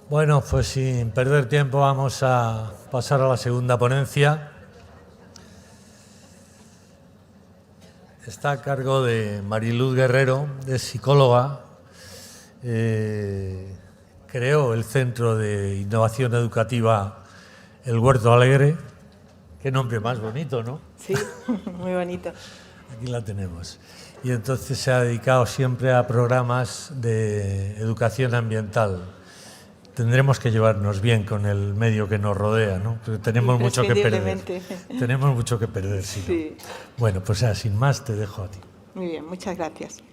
Bueno, pues sin perder tiempo vamos a pasar a la segunda ponencia. Está a cargo de Mariluz Guerrero, es psicóloga. Creó el Centro de Innovación Educativa El Huerto Alegre. Qué nombre más bonito, ¿no? Sí, muy bonito. Aquí la tenemos. Y entonces se ha dedicado siempre a programas de educación ambiental. Tendremos que llevarnos bien con el medio que nos rodea, ¿no? Porque tenemos mucho que perder. Tenemos mucho que perder, sí. Bueno, pues sin más te dejo a ti. Muy bien, muchas gracias.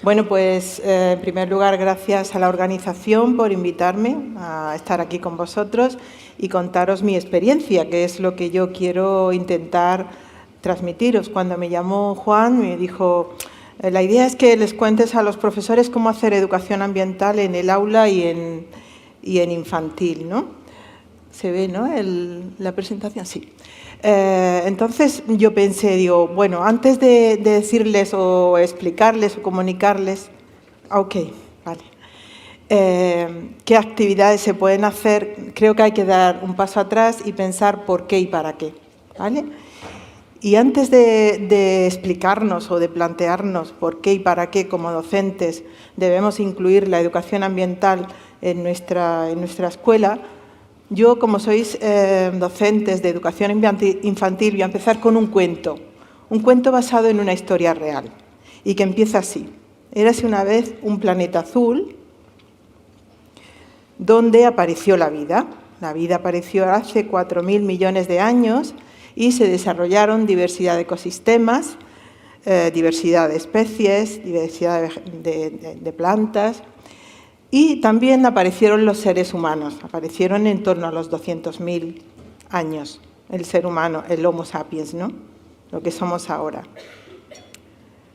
Bueno, pues en primer lugar, gracias a la organización por invitarme a estar aquí con vosotros y contaros mi experiencia, que es lo que yo quiero intentar transmitiros. Cuando me llamó Juan, me dijo, la idea es que les cuentes a los profesores cómo hacer educación ambiental en el aula y en infantil, ¿no? Se ve, ¿no? La presentación, sí. Entonces yo pensé, digo, bueno, antes de decirles o explicarles o comunicarles, ok, vale, qué actividades se pueden hacer, creo que hay que dar un paso atrás y pensar por qué y para qué, ¿vale? Y antes de explicarnos o de plantearnos por qué y para qué como docentes debemos incluir la educación ambiental en nuestra escuela, yo, como sois docentes de educación infantil, voy a empezar con un cuento basado en una historia real y que empieza así. Érase una vez un planeta azul donde apareció la vida. La vida apareció hace 4.000 millones de años y se desarrollaron diversidad de ecosistemas, diversidad de especies, diversidad de plantas. Y también aparecieron los seres humanos, aparecieron en torno a los 200.000 años, el ser humano, el Homo sapiens, ¿no? Lo que somos ahora.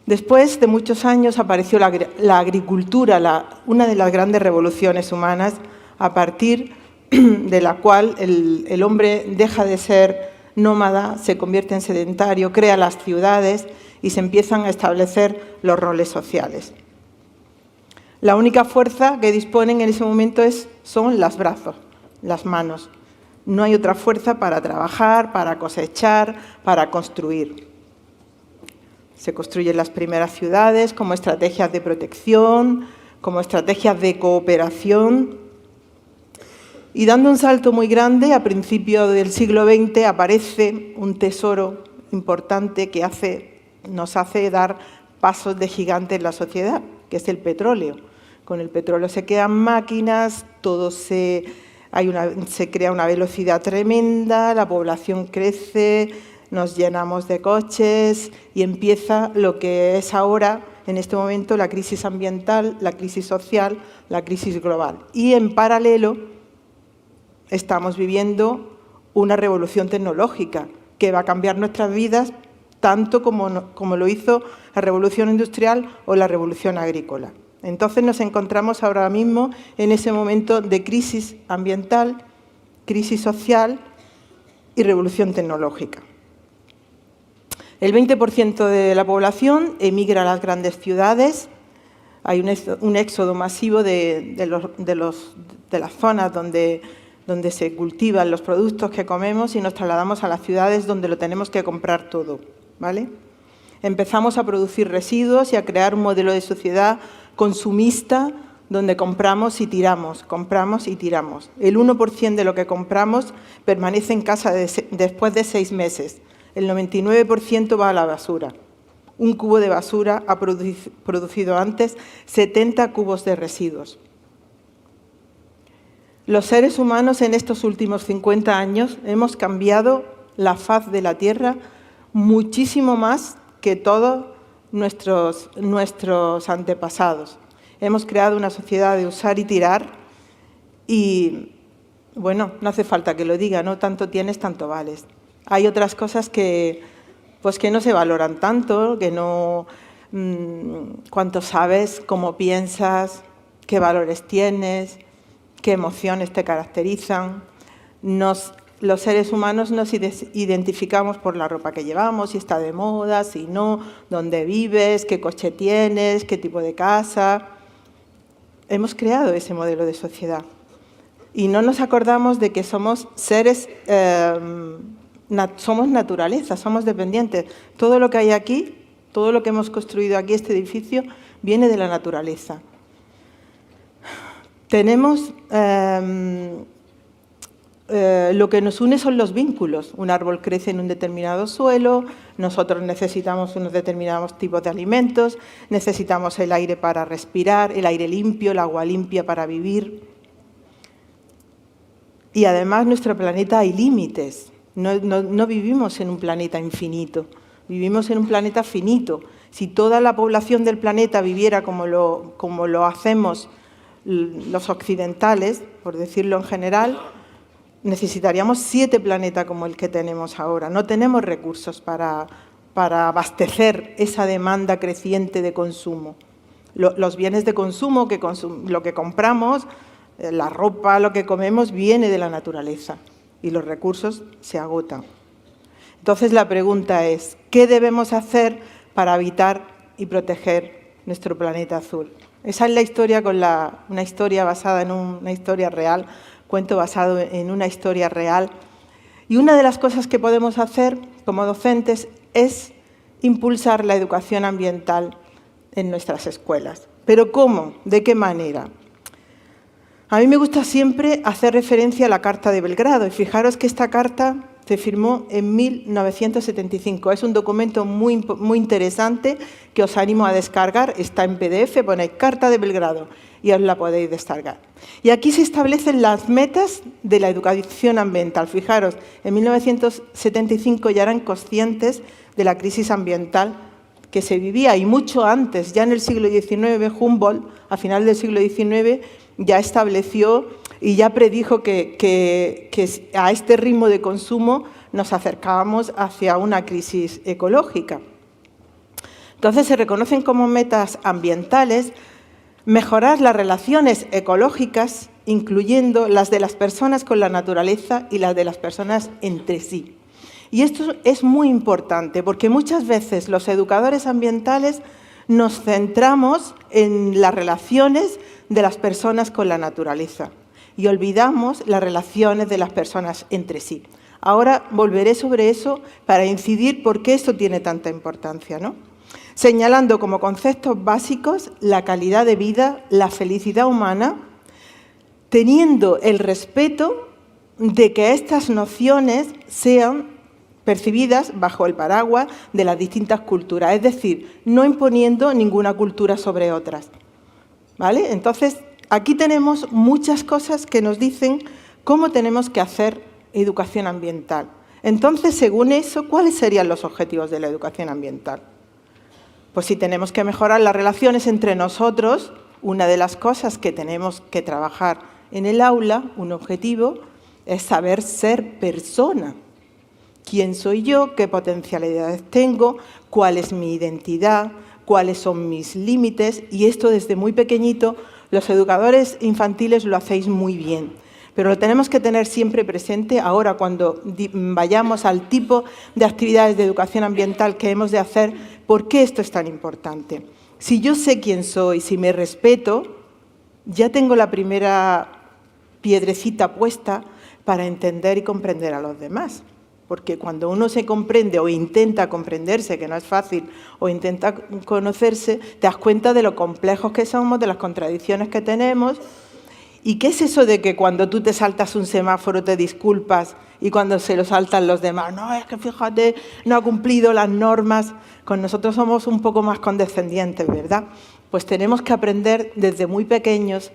Después de muchos años apareció la agricultura, una de las grandes revoluciones humanas, a partir de la cual el hombre deja de ser nómada, se convierte en sedentario, crea las ciudades y se empiezan a establecer los roles sociales. La única fuerza que disponen en ese momento son los brazos, las manos. No hay otra fuerza para trabajar, para cosechar, para construir. Se construyen las primeras ciudades como estrategias de protección, como estrategias de cooperación. Y dando un salto muy grande, a principios del siglo XX aparece un tesoro importante que nos hace dar pasos de gigante en la sociedad, que es el petróleo. Con el petróleo se crean máquinas, se crea una velocidad tremenda, la población crece, nos llenamos de coches y empieza lo que es ahora, en este momento, la crisis ambiental, la crisis social, la crisis global. Y en paralelo estamos viviendo una revolución tecnológica que va a cambiar nuestras vidas tanto como lo hizo la revolución industrial o la revolución agrícola. Entonces nos encontramos ahora mismo en ese momento de crisis ambiental, crisis social y revolución tecnológica. El 20% de la población emigra a las grandes ciudades. Hay un éxodo masivo de las zonas donde se cultivan los productos que comemos y nos trasladamos a las ciudades donde lo tenemos que comprar todo, ¿vale? Empezamos a producir residuos y a crear un modelo de sociedad consumista donde compramos y tiramos, compramos y tiramos. El 1% de lo que compramos permanece en casa después de 6 meses. El 99% va a la basura. Un cubo de basura ha producido antes 70 cubos de residuos. Los seres humanos en estos últimos 50 años hemos cambiado la faz de la Tierra muchísimo más que todos nuestros antepasados. Hemos creado una sociedad de usar y tirar y, bueno, no hace falta que lo diga, ¿no? Tanto tienes, tanto vales. Hay otras cosas que no se valoran tanto, que no... cuánto sabes, cómo piensas, qué valores tienes, qué emociones te caracterizan. Los seres humanos nos identificamos por la ropa que llevamos, si está de moda, si no, dónde vives, qué coche tienes, qué tipo de casa. Hemos creado ese modelo de sociedad. y no nos acordamos de que somos seres, somos naturaleza, somos dependientes. Todo lo que hay aquí, todo lo que hemos construido aquí, este edificio, viene de la naturaleza. Tenemos, lo que nos une son los vínculos. Un árbol crece en un determinado suelo, nosotros necesitamos unos determinados tipos de alimentos, necesitamos el aire para respirar, el aire limpio, el agua limpia para vivir. Y además, en nuestro planeta hay límites. No vivimos en un planeta infinito, vivimos en un planeta finito. Si toda la población del planeta viviera como lo hacemos los occidentales, por decirlo en general, necesitaríamos 7 planetas como el que tenemos ahora. No tenemos recursos para abastecer esa demanda creciente de consumo. Los bienes de consumo, lo que compramos, la ropa, lo que comemos, viene de la naturaleza y los recursos se agotan. Entonces la pregunta es, ¿qué debemos hacer para habitar y proteger nuestro planeta azul? Esa es la historia, una historia basada en una historia real, cuento basado en una historia real. Y una de las cosas que podemos hacer como docentes es impulsar la educación ambiental en nuestras escuelas. ¿Pero cómo? ¿De qué manera? A mí me gusta siempre hacer referencia a la Carta de Belgrado, y fijaros que esta carta se firmó en 1975. Es un documento muy interesante que os animo a descargar. Está en PDF, ponéis Carta de Belgrado y os la podéis descargar. Y aquí se establecen las metas de la educación ambiental. Fijaros, en 1975 ya eran conscientes de la crisis ambiental que se vivía, y mucho antes, ya en el siglo XIX, Humboldt, a final del siglo XIX, ya estableció y ya predijo que a este ritmo de consumo nos acercábamos hacia una crisis ecológica. Entonces se reconocen como metas ambientales mejorar las relaciones ecológicas, incluyendo las de las personas con la naturaleza y las de las personas entre sí. Y esto es muy importante porque muchas veces los educadores ambientales nos centramos en las relaciones de las personas con la naturaleza y olvidamos las relaciones de las personas entre sí. Ahora volveré sobre eso para incidir por qué esto tiene tanta importancia, ¿no? Señalando como conceptos básicos la calidad de vida, la felicidad humana, teniendo el respeto de que estas nociones sean percibidas bajo el paraguas de las distintas culturas, es decir, no imponiendo ninguna cultura sobre otras, ¿vale? Entonces, aquí tenemos muchas cosas que nos dicen cómo tenemos que hacer educación ambiental. Entonces, según eso, ¿cuáles serían los objetivos de la educación ambiental? Pues si tenemos que mejorar las relaciones entre nosotros, una de las cosas que tenemos que trabajar en el aula, un objetivo, es saber ser persona. ¿Quién soy yo? ¿Qué potencialidades tengo? ¿Cuál es mi identidad? ¿Cuáles son mis límites? Y esto desde muy pequeñito, los educadores infantiles lo hacéis muy bien. Pero lo tenemos que tener siempre presente ahora cuando vayamos al tipo de actividades de educación ambiental que hemos de hacer. ¿Por qué esto es tan importante? Si yo sé quién soy, si me respeto, ya tengo la primera piedrecita puesta para entender y comprender a los demás. Porque cuando uno se comprende o intenta comprenderse, que no es fácil, o intenta conocerse, te das cuenta de lo complejos que somos, de las contradicciones que tenemos. ¿Y qué es eso de que cuando tú te saltas un semáforo te disculpas y cuando se lo saltan los demás, no, es que fíjate, no ha cumplido las normas? Con nosotros somos un poco más condescendientes, ¿verdad? Pues tenemos que aprender desde muy pequeños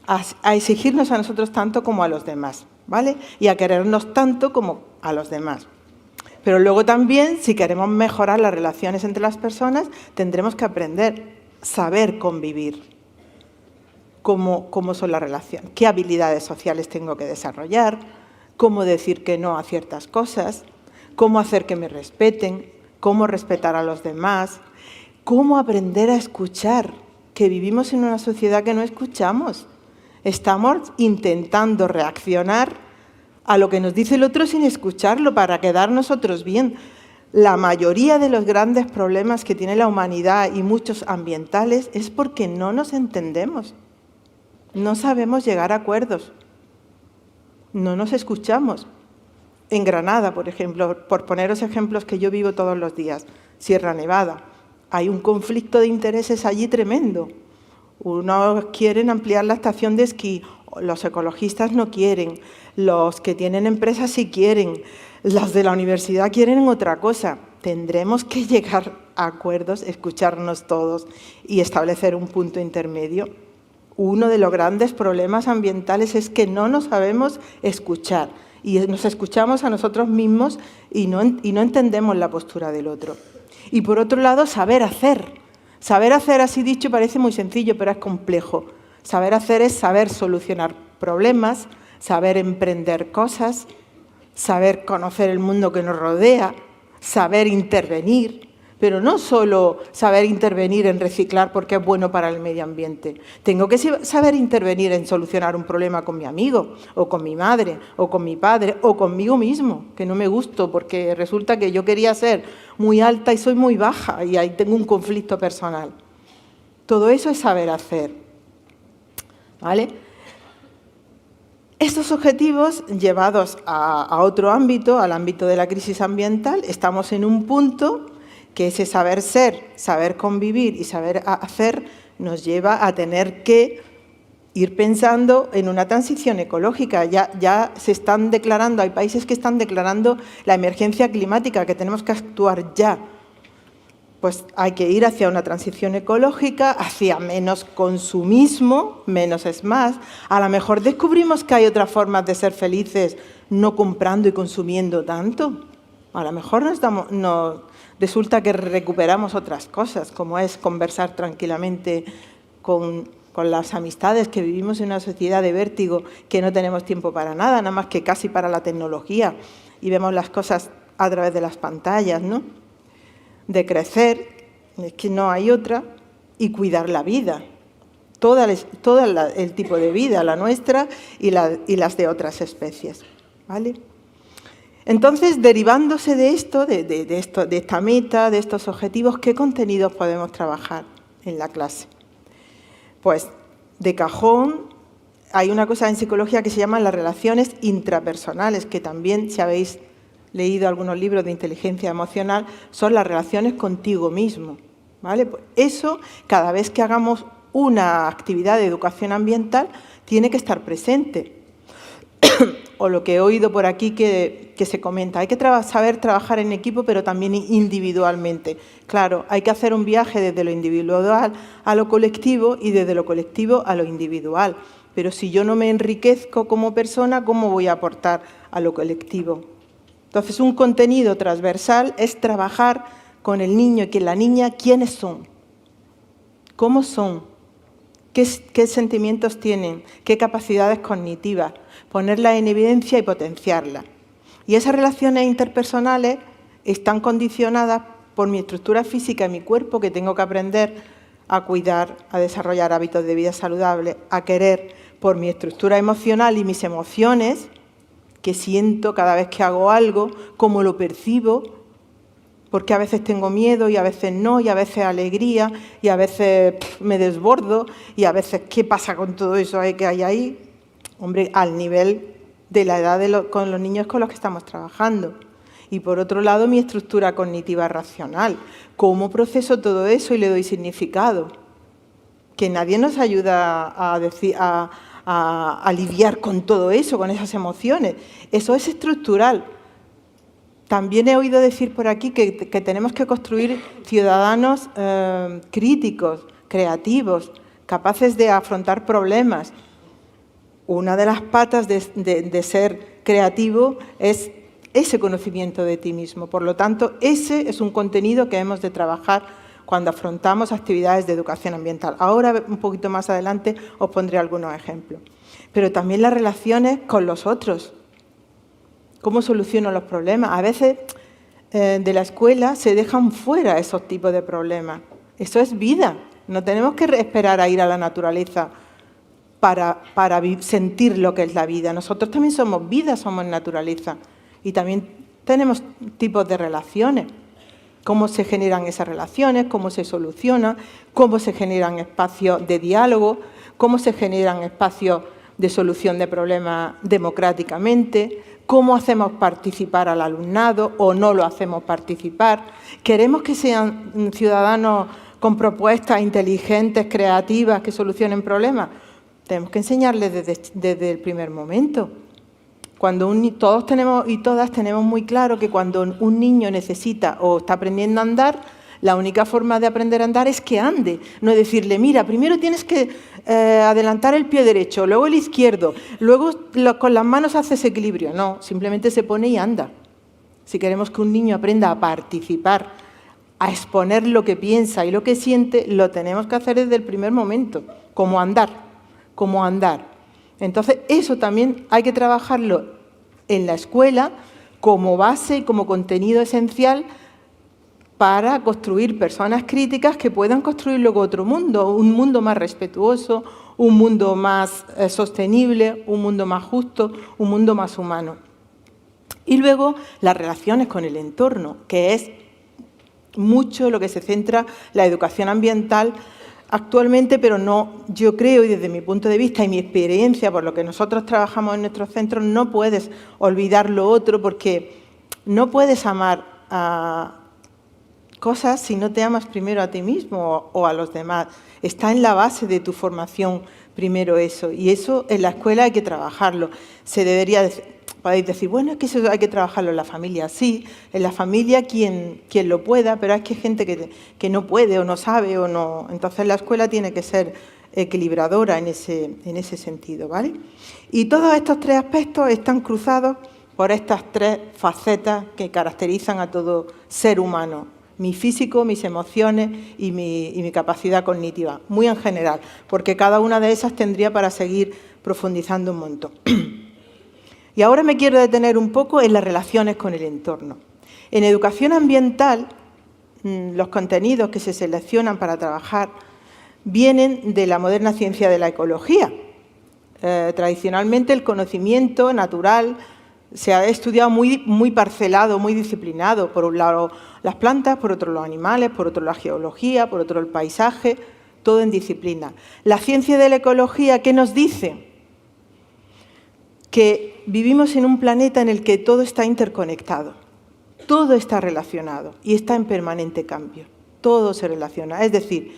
a exigirnos a nosotros tanto como a los demás, ¿vale? Y a querernos tanto como a los demás. Pero luego también, si queremos mejorar las relaciones entre las personas, tendremos que aprender a saber convivir. Cómo son las relaciones, qué habilidades sociales tengo que desarrollar, cómo decir que no a ciertas cosas, cómo hacer que me respeten, cómo respetar a los demás, cómo aprender a escuchar, que vivimos en una sociedad que no escuchamos. Estamos intentando reaccionar a lo que nos dice el otro sin escucharlo para quedar nosotros bien. La mayoría de los grandes problemas que tiene la humanidad y muchos ambientales es porque no nos entendemos. No sabemos llegar a acuerdos. no nos escuchamos. En Granada, por ejemplo, por poneros ejemplos que yo vivo todos los días, Sierra Nevada, hay un conflicto de intereses allí tremendo. Unos quieren ampliar la estación de esquí, los ecologistas no quieren, los que tienen empresas sí quieren, las de la universidad quieren otra cosa. Tendremos que llegar a acuerdos, escucharnos todos y establecer un punto intermedio. Uno de los grandes problemas ambientales es que no nos sabemos escuchar y nos escuchamos a nosotros mismos y no entendemos la postura del otro. Y por otro lado, saber hacer. Saber hacer, así dicho, parece muy sencillo, pero es complejo. Saber hacer es saber solucionar problemas, saber emprender cosas, saber conocer el mundo que nos rodea, saber intervenir, pero no solo saber intervenir en reciclar porque es bueno para el medio ambiente. Tengo que saber intervenir en solucionar un problema con mi amigo, o con mi madre, o con mi padre, o conmigo mismo, que no me gusto porque resulta que yo quería ser muy alta y soy muy baja y ahí tengo un conflicto personal. Todo eso es saber hacer, ¿vale? Estos objetivos llevados a otro ámbito, al ámbito de la crisis ambiental, estamos en un punto que ese saber ser, saber convivir y saber hacer nos lleva a tener que ir pensando en una transición ecológica. Ya se están declarando, hay países que están declarando la emergencia climática, que tenemos que actuar ya. Pues hay que ir hacia una transición ecológica, hacia menos consumismo, menos es más. A lo mejor descubrimos que hay otras formas de ser felices no comprando y consumiendo tanto. A lo mejor resulta que recuperamos otras cosas, como es conversar tranquilamente con las amistades, que vivimos en una sociedad de vértigo, que no tenemos tiempo para nada más que casi para la tecnología, y vemos las cosas a través de las pantallas, ¿no? De crecer, es que no hay otra, y cuidar la vida, todo el tipo de vida, la nuestra y las de otras especies, ¿vale? Entonces, derivándose de esto, de esta meta, de estos objetivos, ¿qué contenidos podemos trabajar en la clase? Pues, de cajón, hay una cosa en psicología que se llama las relaciones intrapersonales, que también, si habéis leído algunos libros de inteligencia emocional, son las relaciones contigo mismo, ¿vale? Pues eso, cada vez que hagamos una actividad de educación ambiental, tiene que estar presente. O lo que he oído por aquí que se comenta, hay que saber trabajar en equipo, pero también individualmente. Claro, hay que hacer un viaje desde lo individual a lo colectivo y desde lo colectivo a lo individual. Pero si yo no me enriquezco como persona, ¿cómo voy a aportar a lo colectivo? Entonces, un contenido transversal es trabajar con el niño y con la niña quiénes son, cómo son, qué sentimientos tienen, qué capacidades cognitivas, ponerlas en evidencia y potenciarlas. Y esas relaciones interpersonales están condicionadas por mi estructura física y mi cuerpo, que tengo que aprender a cuidar, a desarrollar hábitos de vida saludables, a querer, por mi estructura emocional y mis emociones, que siento cada vez que hago algo, cómo lo percibo, porque a veces tengo miedo y a veces no, y a veces alegría, y a veces me desbordo, y a veces ¿qué pasa con todo eso que hay ahí? Hombre, al nivel de la edad con los niños con los que estamos trabajando. Y por otro lado, mi estructura cognitiva racional. ¿Cómo proceso todo eso y le doy significado? Que nadie nos ayuda a lidiar con todo eso, con esas emociones. Eso es estructural. También he oído decir por aquí que tenemos que construir ciudadanos críticos, creativos, capaces de afrontar problemas. Una de las patas de ser creativo es ese conocimiento de ti mismo. Por lo tanto, ese es un contenido que hemos de trabajar cuando afrontamos actividades de educación ambiental. Ahora, un poquito más adelante, os pondré algunos ejemplos. Pero también las relaciones con los otros. ¿Cómo soluciono los problemas? A veces de la escuela se dejan fuera esos tipos de problemas. Eso es vida. No tenemos que esperar a ir a la naturaleza para sentir lo que es la vida. Nosotros también somos vida, somos naturaleza. Y también tenemos tipos de relaciones. Cómo se generan esas relaciones, cómo se solucionan, cómo se generan espacios de diálogo, cómo se generan espacios de solución de problemas democráticamente, cómo hacemos participar al alumnado o no lo hacemos participar. Queremos que sean ciudadanos con propuestas inteligentes, creativas, que solucionen problemas. Tenemos que enseñarles desde el primer momento. Todos tenemos y todas tenemos muy claro que cuando un niño necesita o está aprendiendo a andar, la única forma de aprender a andar es que ande. No es decirle, mira, primero tienes que adelantar el pie derecho, luego el izquierdo, luego con las manos haces equilibrio. No, simplemente se pone y anda. Si queremos que un niño aprenda a participar, a exponer lo que piensa y lo que siente, lo tenemos que hacer desde el primer momento, como andar. Entonces, eso también hay que trabajarlo en la escuela como base y como contenido esencial para construir personas críticas que puedan construir luego otro mundo, un mundo más respetuoso, un mundo más sostenible, un mundo más justo, un mundo más humano. Y luego las relaciones con el entorno, que es mucho lo que se centra la educación ambiental actualmente, pero no, yo creo, y desde mi punto de vista y mi experiencia, por lo que nosotros trabajamos en nuestros centros, no puedes olvidar lo otro, porque no puedes amar a cosas si no te amas primero a ti mismo o a los demás. Está en la base de tu formación primero eso, y eso en la escuela hay que trabajarlo. Podéis decir, bueno, es que eso hay que trabajarlo en la familia. Sí, en la familia quien lo pueda, pero es que hay gente que no puede o no sabe o no. Entonces la escuela tiene que ser equilibradora en ese sentido, ¿vale? Y todos estos tres aspectos están cruzados por estas tres facetas que caracterizan a todo ser humano: mi físico, mis emociones y mi capacidad cognitiva, muy en general, porque cada una de esas tendría para seguir profundizando un montón. Y ahora me quiero detener un poco en las relaciones con el entorno. En educación ambiental, los contenidos que se seleccionan para trabajar vienen de la moderna ciencia de la ecología. Tradicionalmente el conocimiento natural se ha estudiado muy parcelado, muy disciplinado. Por un lado las plantas, por otro los animales, por otro la geología, por otro el paisaje, todo en disciplina. La ciencia de la ecología, ¿qué nos dice? Que vivimos en un planeta en el que todo está interconectado, todo está relacionado y está en permanente cambio, todo se relaciona. Es decir,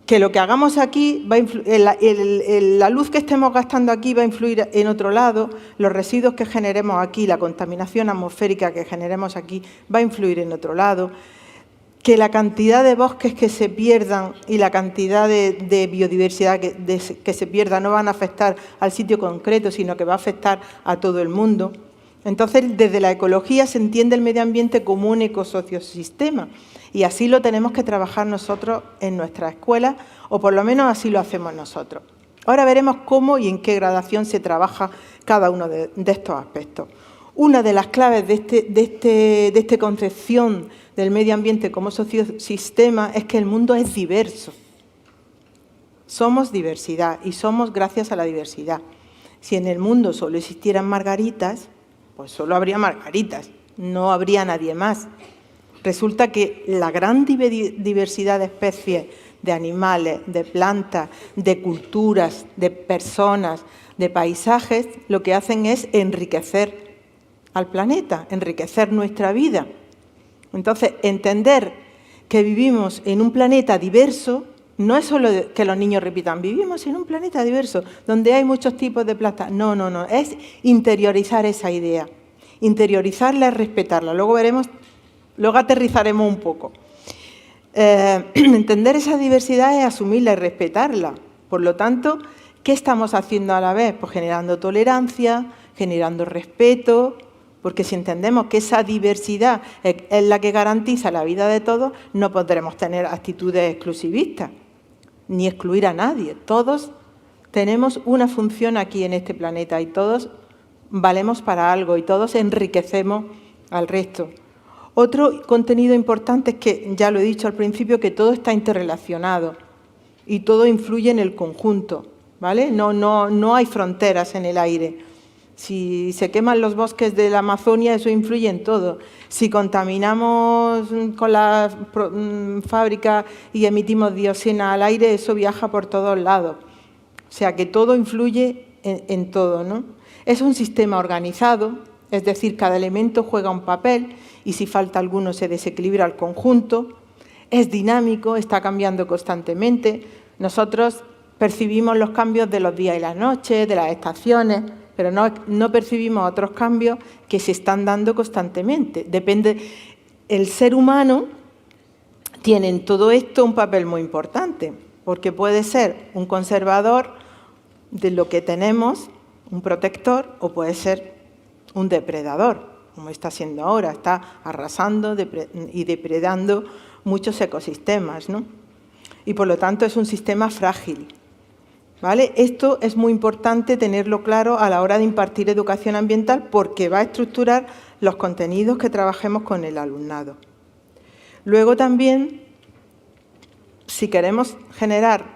que lo que hagamos aquí, la luz que estemos gastando aquí va a influir en otro lado, los residuos que generemos aquí, la contaminación atmosférica que generemos aquí va a influir en otro lado, que la cantidad de bosques que se pierdan y la cantidad de biodiversidad que se pierda no van a afectar al sitio concreto, sino que va a afectar a todo el mundo. Entonces, desde la ecología se entiende el medio ambiente como un ecosociosistema, y así lo tenemos que trabajar nosotros en nuestra escuela, o por lo menos así lo hacemos nosotros. Ahora veremos cómo y en qué gradación se trabaja cada uno de estos aspectos. Una de las claves de esta concepción del medio ambiente como sociosistema es que el mundo es diverso. Somos diversidad y somos gracias a la diversidad. Si en el mundo solo existieran margaritas, pues solo habría margaritas, no habría nadie más. Resulta que la gran diversidad de especies, de animales, de plantas, de culturas, de personas, de paisajes, lo que hacen es enriquecer al planeta, enriquecer nuestra vida. Entonces, entender que vivimos en un planeta diverso no es solo que los niños repitan, vivimos en un planeta diverso, donde hay muchos tipos de plantas. No, es interiorizar esa idea, interiorizarla y respetarla. Luego aterrizaremos un poco. Entender esa diversidad es asumirla y respetarla. Por lo tanto, ¿qué estamos haciendo a la vez? Pues generando tolerancia, generando respeto, porque si entendemos que esa diversidad es la que garantiza la vida de todos, no podremos tener actitudes exclusivistas, ni excluir a nadie. Todos tenemos una función aquí en este planeta y todos valemos para algo y todos enriquecemos al resto. Otro contenido importante es que, ya lo he dicho al principio, que todo está interrelacionado y todo influye en el conjunto, ¿vale? No hay fronteras en el aire. Si se queman los bosques de la Amazonia, eso influye en todo. Si contaminamos con las fábricas y emitimos dioxina al aire, eso viaja por todos lados. O sea que todo influye en todo, ¿no? Es un sistema organizado, es decir, cada elemento juega un papel y si falta alguno se desequilibra el conjunto. Es dinámico, está cambiando constantemente. Nosotros percibimos los cambios de los días y las noches, de las estaciones, pero no percibimos otros cambios que se están dando constantemente. Depende, el ser humano tiene en todo esto un papel muy importante, porque puede ser un conservador de lo que tenemos, un protector, o puede ser un depredador, como está siendo ahora, está arrasando y depredando muchos ecosistemas, ¿no? Y por lo tanto es un sistema frágil, ¿vale? Esto es muy importante tenerlo claro a la hora de impartir educación ambiental porque va a estructurar los contenidos que trabajemos con el alumnado. Luego también, si queremos generar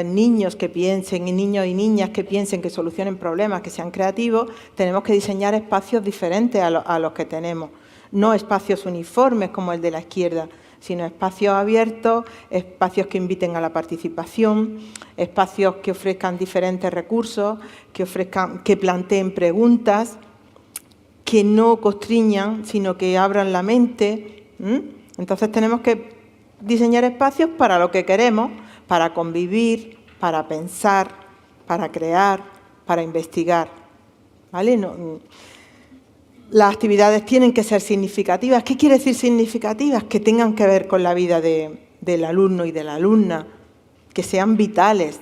niños que piensen y niños y niñas que piensen, que solucionen problemas, que sean creativos, tenemos que diseñar espacios diferentes a los que tenemos. No espacios uniformes como el de la izquierda, sino espacios abiertos, espacios que inviten a la participación, espacios que ofrezcan diferentes recursos, que planteen preguntas, que no constriñan, sino que abran la mente. Entonces tenemos que diseñar espacios para lo que queremos, para convivir, para pensar, para crear, para investigar, ¿vale? Las actividades tienen que ser significativas. ¿Qué quiere decir significativas? Que tengan que ver con la vida del alumno y de la alumna, que sean vitales.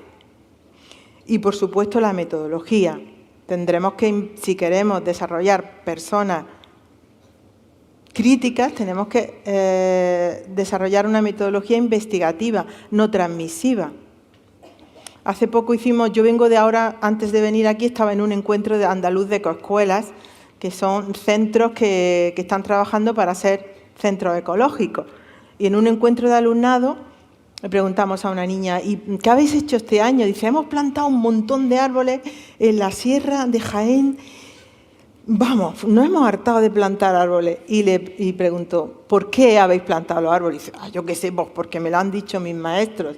Y, por supuesto, la metodología. Tendremos que, si queremos desarrollar personas críticas, tenemos que desarrollar una metodología investigativa, no transmisiva. Hace poco yo vengo de ahora, antes de venir aquí, estaba en un encuentro de andaluz de ecoescuelas, que son centros que están trabajando para ser centros ecológicos. Y en un encuentro de alumnado le preguntamos a una niña, ¿y qué habéis hecho este año? Dice, hemos plantado un montón de árboles en la sierra de Jaén. Vamos, nos hemos hartado de plantar árboles. Y preguntó, ¿por qué habéis plantado los árboles? Y dice, yo qué sé, pues porque me lo han dicho mis maestros.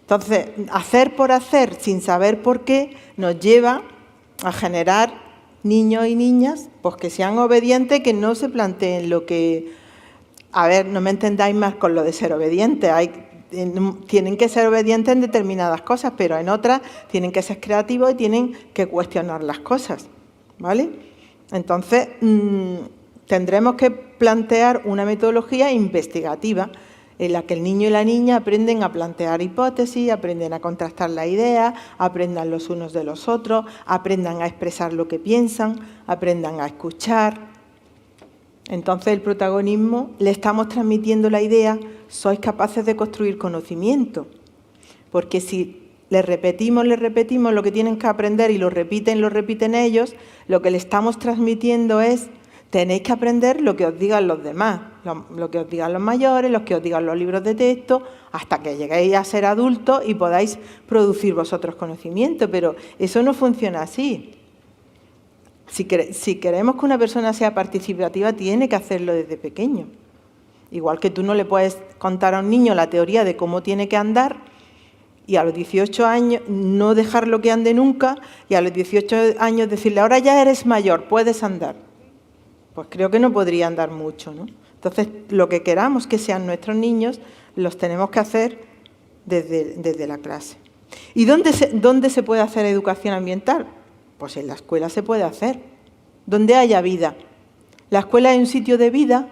Entonces, hacer por hacer sin saber por qué nos lleva a generar niños y niñas pues que sean obedientes, que no se planteen lo que... A ver, no me entendáis más con lo de ser obedientes. Tienen que ser obedientes en determinadas cosas, pero en otras tienen que ser creativos y tienen que cuestionar las cosas, ¿vale? Entonces, tendremos que plantear una metodología investigativa en la que el niño y la niña aprenden a plantear hipótesis, aprenden a contrastar las ideas, aprendan los unos de los otros, aprendan a expresar lo que piensan, aprendan a escuchar. Entonces, el protagonismo, le estamos transmitiendo la idea, sois capaces de construir conocimiento. Porque si les repetimos lo que tienen que aprender y lo repiten ellos, lo que le estamos transmitiendo es, tenéis que aprender lo que os digan los demás, lo que os digan los mayores, lo que os digan los libros de texto, hasta que lleguéis a ser adultos y podáis producir vosotros conocimiento, pero eso no funciona así. Si queremos que una persona sea participativa, tiene que hacerlo desde pequeño. Igual que tú no le puedes contar a un niño la teoría de cómo tiene que andar, y a los 18 años no dejarlo que ande nunca, y a los 18 años decirle, ahora ya eres mayor, puedes andar. Pues creo que no podría andar mucho, ¿no? Entonces, lo que queramos que sean nuestros niños, los tenemos que hacer desde la clase. ¿Y dónde se puede hacer educación ambiental? Pues en la escuela se puede hacer, donde haya vida. La escuela es un sitio de vida,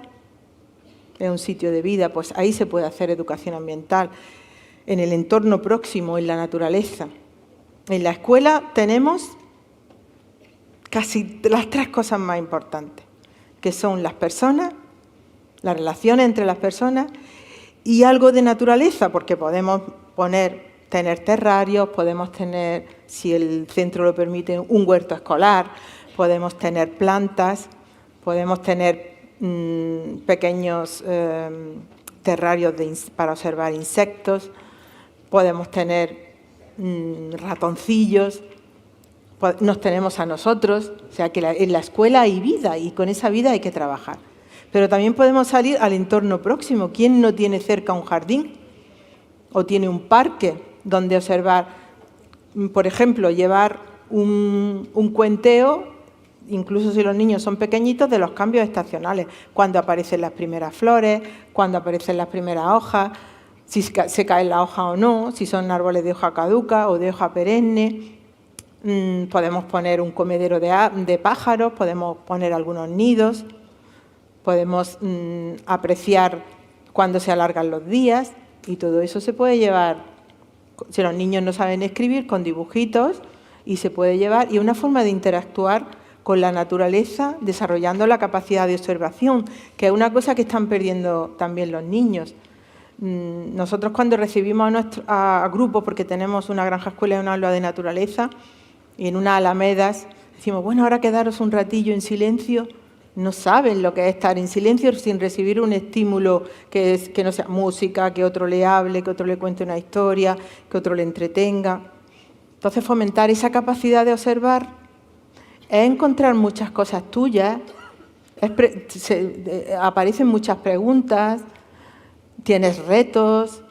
pues ahí se puede hacer educación ambiental. En el entorno próximo, en la naturaleza. En la escuela tenemos casi las 3 cosas más importantes, que son las personas, las relaciones entre las personas y algo de naturaleza, porque podemos tener terrarios, podemos tener, si el centro lo permite, un huerto escolar, podemos tener plantas, podemos tener pequeños terrarios para observar insectos, podemos tener ratoncillos, nos tenemos a nosotros, o sea que en la escuela hay vida y con esa vida hay que trabajar. Pero también podemos salir al entorno próximo. ¿Quién no tiene cerca un jardín? O tiene un parque donde observar por ejemplo, llevar un cuenteo, incluso si los niños son pequeñitos, de los cambios estacionales, cuando aparecen las primeras flores, cuando aparecen las primeras hojas, si se cae la hoja o no, si son árboles de hoja caduca o de hoja perenne. Podemos poner un comedero de pájaros, podemos poner algunos nidos, podemos apreciar cuándo se alargan los días, y todo eso se puede llevar, si los niños no saben escribir, con dibujitos, y se puede llevar, y una forma de interactuar con la naturaleza, desarrollando la capacidad de observación, que es una cosa que están perdiendo también los niños. Nosotros cuando recibimos a grupos, porque tenemos una granja escuela y una aula de naturaleza, y en unas alamedas decimos, bueno, ahora quedaros un ratillo en silencio. No saben lo que es estar en silencio sin recibir un estímulo que no sea música, que otro le hable, que otro le cuente una historia, que otro le entretenga. Entonces, fomentar esa capacidad de observar es encontrar muchas cosas tuyas, aparecen muchas preguntas, tienes retos,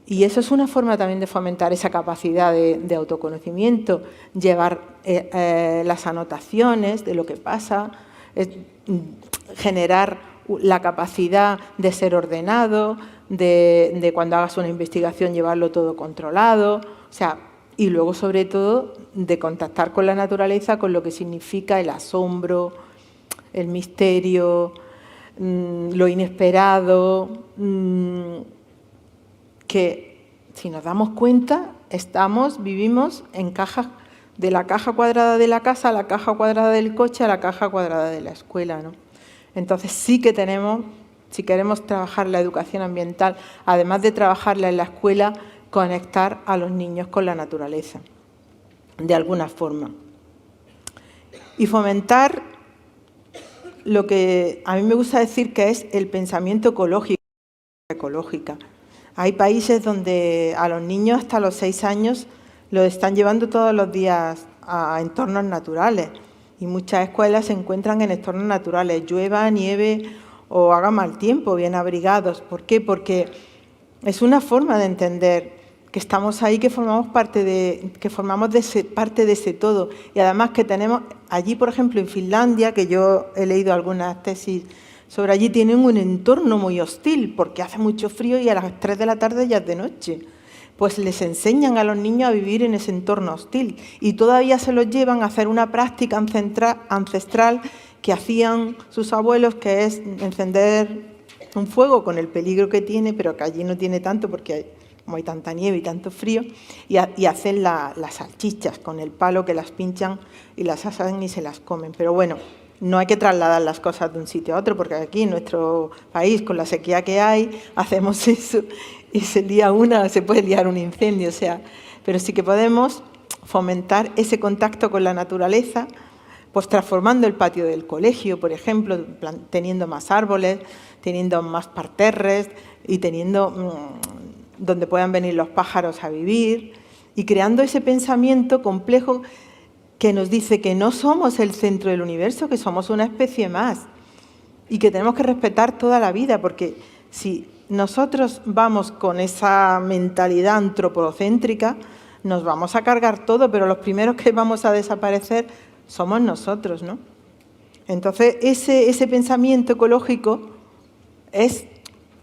y eso es una forma también de fomentar esa capacidad de autoconocimiento, llevar las anotaciones de lo que pasa, generar la capacidad de ser ordenado, de cuando hagas una investigación llevarlo todo controlado, o sea, y luego sobre todo de contactar con la naturaleza, con lo que significa el asombro, el misterio, lo inesperado, que si nos damos cuenta vivimos en cajas, de la caja cuadrada de la casa a la caja cuadrada del coche a la caja cuadrada de la escuela, ¿no? Entonces sí que tenemos, si queremos trabajar la educación ambiental, además de trabajarla en la escuela, conectar a los niños con la naturaleza, de alguna forma. Y fomentar lo que a mí me gusta decir que es el pensamiento ecológica. Hay países donde a los niños hasta los 6 años los están llevando todos los días a entornos naturales, y muchas escuelas se encuentran en entornos naturales, llueva, nieve o haga mal tiempo, bien abrigados. ¿Por qué? Porque es una forma de entender que estamos ahí, que formamos parte de ese todo, y además que tenemos allí, por ejemplo, en Finlandia, que yo he leído algunas tesis sobre allí, tienen un entorno muy hostil porque hace mucho frío y a las 3 de la tarde ya es de noche. Pues les enseñan a los niños a vivir en ese entorno hostil, y todavía se los llevan a hacer una práctica ancestral que hacían sus abuelos, que es encender un fuego con el peligro que tiene, pero que allí no tiene tanto porque como hay tanta nieve y tanto frío, y hacen las salchichas con el palo, que las pinchan y las asan y se las comen. Pero bueno, no hay que trasladar las cosas de un sitio a otro, porque aquí en nuestro país, con la sequía que hay, hacemos eso y se puede liar un incendio, o sea, pero sí que podemos fomentar ese contacto con la naturaleza, pues transformando el patio del colegio, por ejemplo, teniendo más árboles, teniendo más parterres y teniendo donde puedan venir los pájaros a vivir, y creando ese pensamiento complejo que nos dice que no somos el centro del universo, que somos una especie más y que tenemos que respetar toda la vida, porque si nosotros vamos con esa mentalidad antropocéntrica, nos vamos a cargar todo, pero los primeros que vamos a desaparecer somos nosotros, ¿no? Entonces, ese pensamiento ecológico es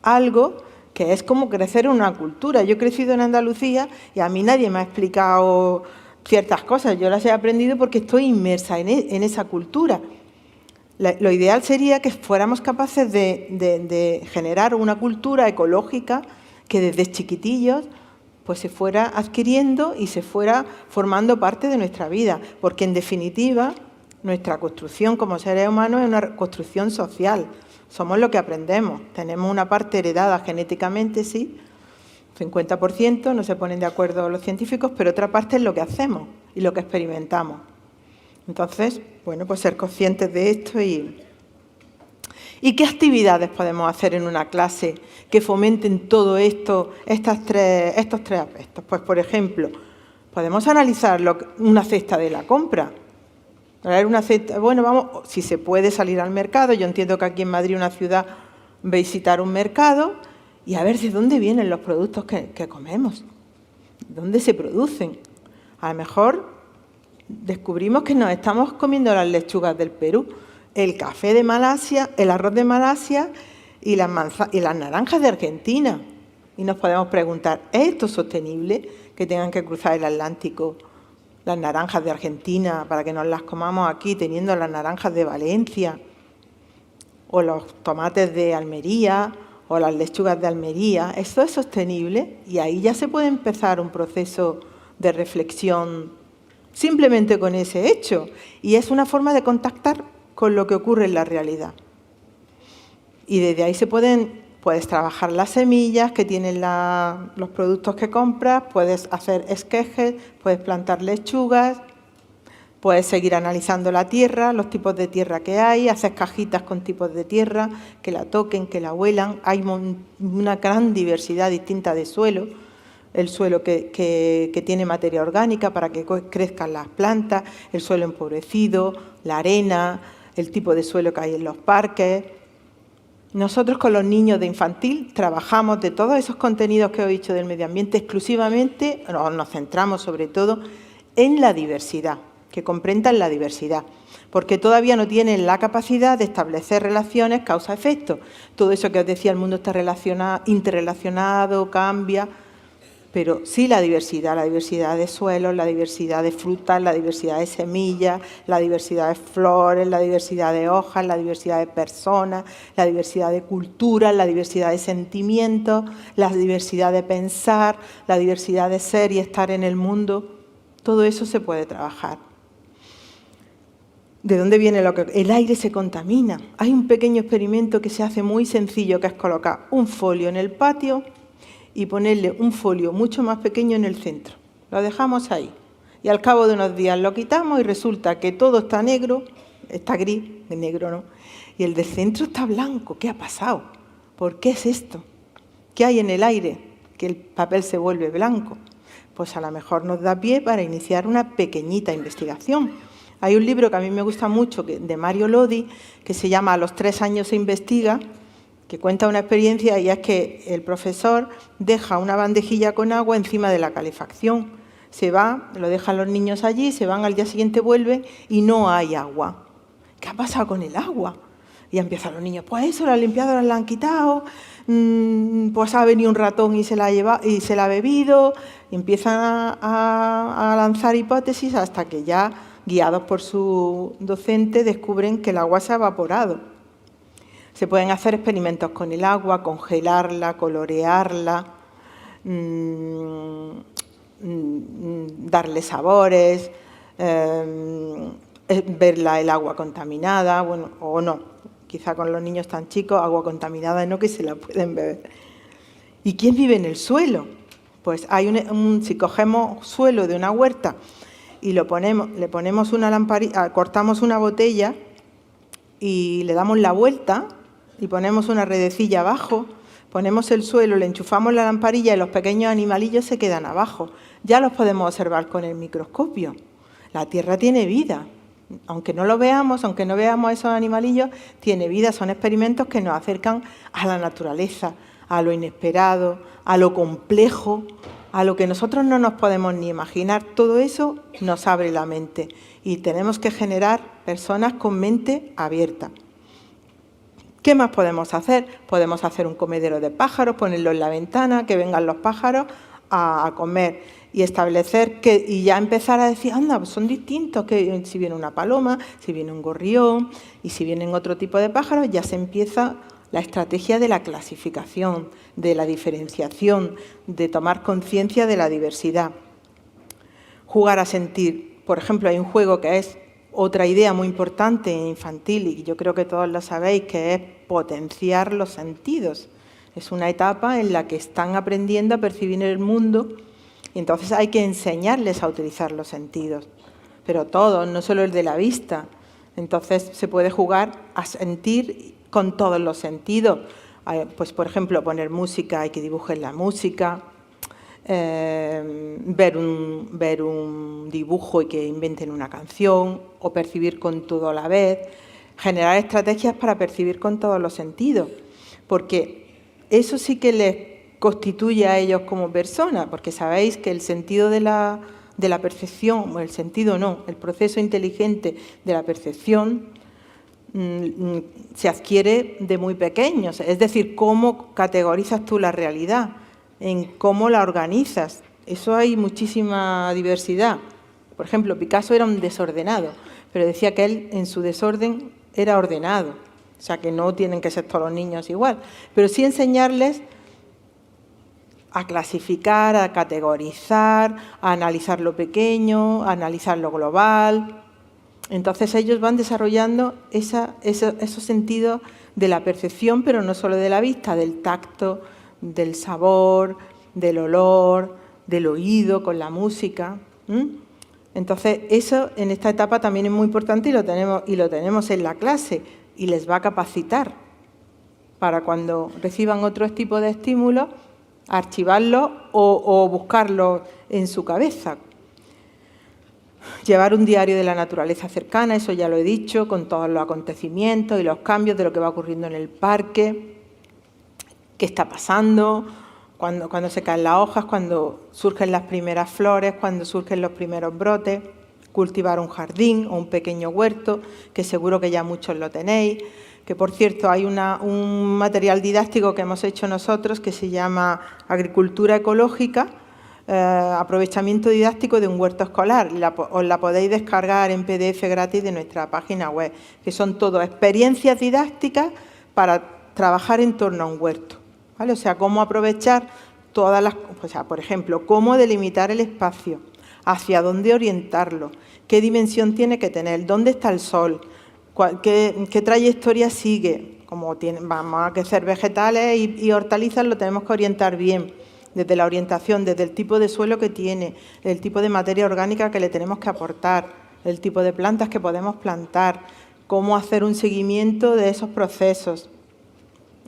algo que es como crecer en una cultura. Yo he crecido en Andalucía y a mí nadie me ha explicado ciertas cosas, yo las he aprendido porque estoy inmersa en esa cultura. Lo ideal sería que fuéramos capaces de generar una cultura ecológica que desde chiquitillos pues se fuera adquiriendo y se fuera formando parte de nuestra vida, porque en definitiva nuestra construcción como seres humanos es una construcción social. Somos lo que aprendemos, tenemos una parte heredada genéticamente, sí, 50%, no se ponen de acuerdo los científicos, pero otra parte es lo que hacemos y lo que experimentamos. Entonces, bueno, pues ser conscientes de esto y qué actividades podemos hacer en una clase que fomenten todo esto, estos tres aspectos. Pues, por ejemplo, podemos analizar una cesta de la compra. Una cesta, bueno, vamos, si se puede salir al mercado, yo entiendo que aquí en Madrid, una ciudad, visitar un mercado y a ver de dónde vienen los productos que comemos, dónde se producen. A lo mejor descubrimos que nos estamos comiendo las lechugas del Perú, el café de Malasia, el arroz de Malasia y las naranjas de Argentina. Y nos podemos preguntar, ¿es esto sostenible que tengan que cruzar el Atlántico las naranjas de Argentina para que nos las comamos aquí, teniendo las naranjas de Valencia, o los tomates de Almería, o las lechugas de Almería? ¿Esto es sostenible? Y ahí ya se puede empezar un proceso de reflexión simplemente con ese hecho. Y es una forma de contactar con lo que ocurre en la realidad. Y desde ahí puedes trabajar las semillas que tienen los productos que compras, puedes hacer esquejes, puedes plantar lechugas, puedes seguir analizando la tierra, los tipos de tierra que hay, hacer cajitas con tipos de tierra, que la toquen, que la huelan. Hay una gran diversidad distinta de suelo. El suelo que tiene materia orgánica para que crezcan las plantas, el suelo empobrecido, la arena, el tipo de suelo que hay en los parques. Nosotros con los niños de infantil trabajamos de todos esos contenidos que he dicho del medio ambiente exclusivamente, nos centramos sobre todo en la diversidad, que comprendan la diversidad, porque todavía no tienen la capacidad de establecer relaciones causa-efecto. Todo eso que os decía, el mundo está interrelacionado, cambia, pero sí la diversidad de suelos, la diversidad de frutas, la diversidad de semillas, la diversidad de flores, la diversidad de hojas, la diversidad de personas, la diversidad de culturas, la diversidad de sentimientos, la diversidad de pensar, la diversidad de ser y estar en el mundo. Todo eso se puede trabajar. ¿De dónde viene lo que...? El aire se contamina. Hay un pequeño experimento que se hace muy sencillo, que es colocar un folio en el patio y ponerle un folio mucho más pequeño en el centro. Lo dejamos ahí. Y al cabo de unos días lo quitamos y resulta que todo está negro, está gris, de negro no, y el del centro está blanco. ¿Qué ha pasado? ¿Por qué es esto? ¿Qué hay en el aire? Que el papel se vuelve blanco. Pues a lo mejor nos da pie para iniciar una pequeñita investigación. Hay un libro que a mí me gusta mucho, de Mario Lodi, que se llama A los 3 años se investiga, que cuenta una experiencia, y es que el profesor deja una bandejilla con agua encima de la calefacción. Se va, lo dejan los niños allí, se van, al día siguiente vuelven y no hay agua. ¿Qué ha pasado con el agua? Y empiezan los niños, pues eso, las limpiadoras la han quitado, pues ha venido un ratón y se la ha bebido, y empiezan a lanzar hipótesis hasta que ya, guiados por su docente, descubren que el agua se ha evaporado. Se pueden hacer experimentos con el agua, congelarla, colorearla, darle sabores, verla el agua contaminada, bueno, o no. Quizá con los niños tan chicos, agua contaminada no, que se la pueden beber. ¿Y quién vive en el suelo? Pues hay si cogemos suelo de una huerta y le ponemos una lamparilla, cortamos una botella y le damos la vuelta y ponemos una redecilla abajo, ponemos el suelo, le enchufamos la lamparilla y los pequeños animalillos se quedan abajo. Ya los podemos observar con el microscopio. La tierra tiene vida. Aunque no lo veamos, aunque no veamos esos animalillos, tiene vida. Son experimentos que nos acercan a la naturaleza, a lo inesperado, a lo complejo, a lo que nosotros no nos podemos ni imaginar. Todo eso nos abre la mente y tenemos que generar personas con mente abierta. ¿Qué más podemos hacer? Podemos hacer un comedero de pájaros, ponerlo en la ventana, que vengan los pájaros a comer y establecer y ya empezar a decir, anda, pues son distintos, que si viene una paloma, si viene un gorrión y si vienen otro tipo de pájaros, ya se empieza la estrategia de la clasificación, de la diferenciación, de tomar conciencia de la diversidad. Jugar a sentir. Por ejemplo, hay un juego que es otra idea muy importante infantil, y yo creo que todos lo sabéis, que es potenciar los sentidos. Es una etapa en la que están aprendiendo a percibir el mundo y entonces hay que enseñarles a utilizar los sentidos, pero todos, no solo el de la vista. Entonces se puede jugar a sentir con todos los sentidos. Pues, por ejemplo, poner música, hay que dibujar la música, ver un dibujo y que inventen una canción, o percibir con todo a la vez, generar estrategias para percibir con todos los sentidos, porque eso sí que les constituye a ellos como personas, porque sabéis que el sentido de la de la percepción, o el sentido no, el proceso inteligente de la percepción se adquiere de muy pequeños. Es decir, cómo categorizas tú la realidad, en cómo la organizas. Eso hay muchísima diversidad. Por ejemplo, Picasso era un desordenado, pero decía que él en su desorden era ordenado. O sea, que no tienen que ser todos los niños igual. Pero sí enseñarles a clasificar, a categorizar, a analizar lo pequeño, a analizar lo global. Entonces ellos van desarrollando esos sentidos de la percepción, pero no solo de la vista, del tacto, del sabor, del olor, del oído con la música. Entonces eso en esta etapa también es muy importante y lo tenemos en la clase y les va a capacitar para cuando reciban otro tipo de estímulos, archivarlo o buscarlo en su cabeza. Llevar un diario de la naturaleza cercana, eso ya lo he dicho, con todos los acontecimientos y los cambios de lo que va ocurriendo en el parque, qué está pasando, cuando se caen las hojas, cuando surgen las primeras flores, cuando surgen los primeros brotes, cultivar un jardín o un pequeño huerto, que seguro que ya muchos lo tenéis. Que, por cierto, hay un material didáctico que hemos hecho nosotros que se llama Agricultura Ecológica, aprovechamiento didáctico de un huerto escolar. Os la podéis descargar en PDF gratis de nuestra página web, que son todo experiencias didácticas para trabajar en torno a un huerto, ¿vale? O sea, cómo aprovechar todas las... O sea, por ejemplo, cómo delimitar el espacio, hacia dónde orientarlo, qué dimensión tiene que tener, dónde está el sol, ¿qué trayectoria sigue? Como vamos a crecer vegetales y hortalizas, lo tenemos que orientar bien, desde la orientación, desde el tipo de suelo que tiene, el tipo de materia orgánica que le tenemos que aportar, el tipo de plantas que podemos plantar, cómo hacer un seguimiento de esos procesos.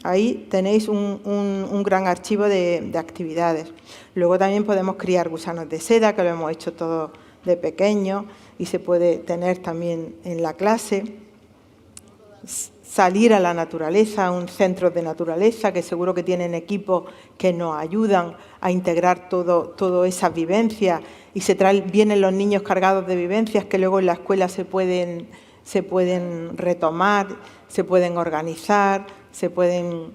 Ahí tenéis un gran archivo de actividades. Luego también podemos criar gusanos de seda, que lo hemos hecho todo de pequeño y se puede tener también en la clase. Salir a la naturaleza, a un centro de naturaleza, que seguro que tienen equipos que nos ayudan a integrar todas esas vivencias y vienen los niños cargados de vivencias que luego en la escuela se pueden retomar, se pueden organizar, se pueden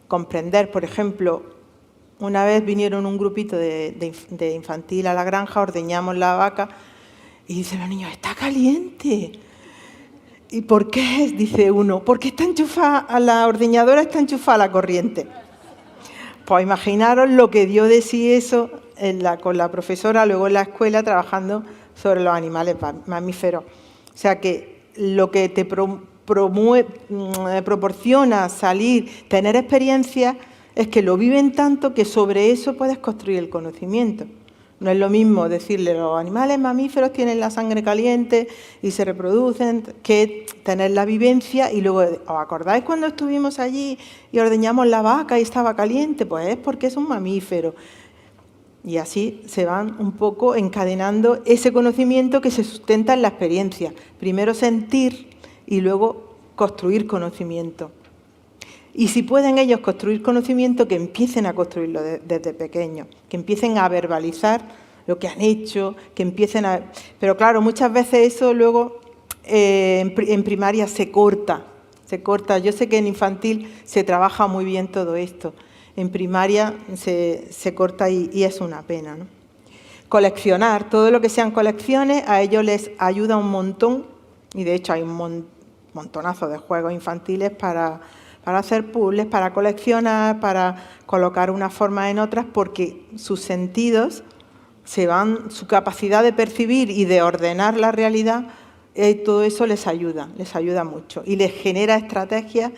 comprender. Por ejemplo, una vez vinieron un grupito de infantil a la granja, ordeñamos la vaca y dicen los niños, está caliente. ¿Y por qué? Dice uno, porque está enchufada, a la ordeñadora está enchufada la corriente. Pues imaginaros lo que dio de sí eso con la profesora, luego en la escuela, trabajando sobre los animales mamíferos. O sea que lo que te proporciona salir, tener experiencias, es que lo viven tanto que sobre eso puedes construir el conocimiento. No es lo mismo decirle los animales mamíferos tienen la sangre caliente y se reproducen, que tener la vivencia y luego, ¿os acordáis cuando estuvimos allí y ordeñamos la vaca y estaba caliente? Pues es porque es un mamífero. Y así se van un poco encadenando ese conocimiento que se sustenta en la experiencia. Primero sentir y luego construir conocimiento. Y si pueden ellos construir conocimiento, que empiecen a construirlo desde pequeños, que empiecen a verbalizar lo que han hecho, que empiecen a... Pero claro, muchas veces eso luego en primaria se corta. Yo sé que en infantil se trabaja muy bien todo esto. En primaria se corta y es una pena, ¿no? Coleccionar, todo lo que sean colecciones, a ellos les ayuda un montón, y de hecho hay un montonazo de juegos infantiles para hacer puzzles, para coleccionar, para colocar unas formas en otras, porque sus sentidos su capacidad de percibir y de ordenar la realidad, todo eso les ayuda mucho y les genera estrategias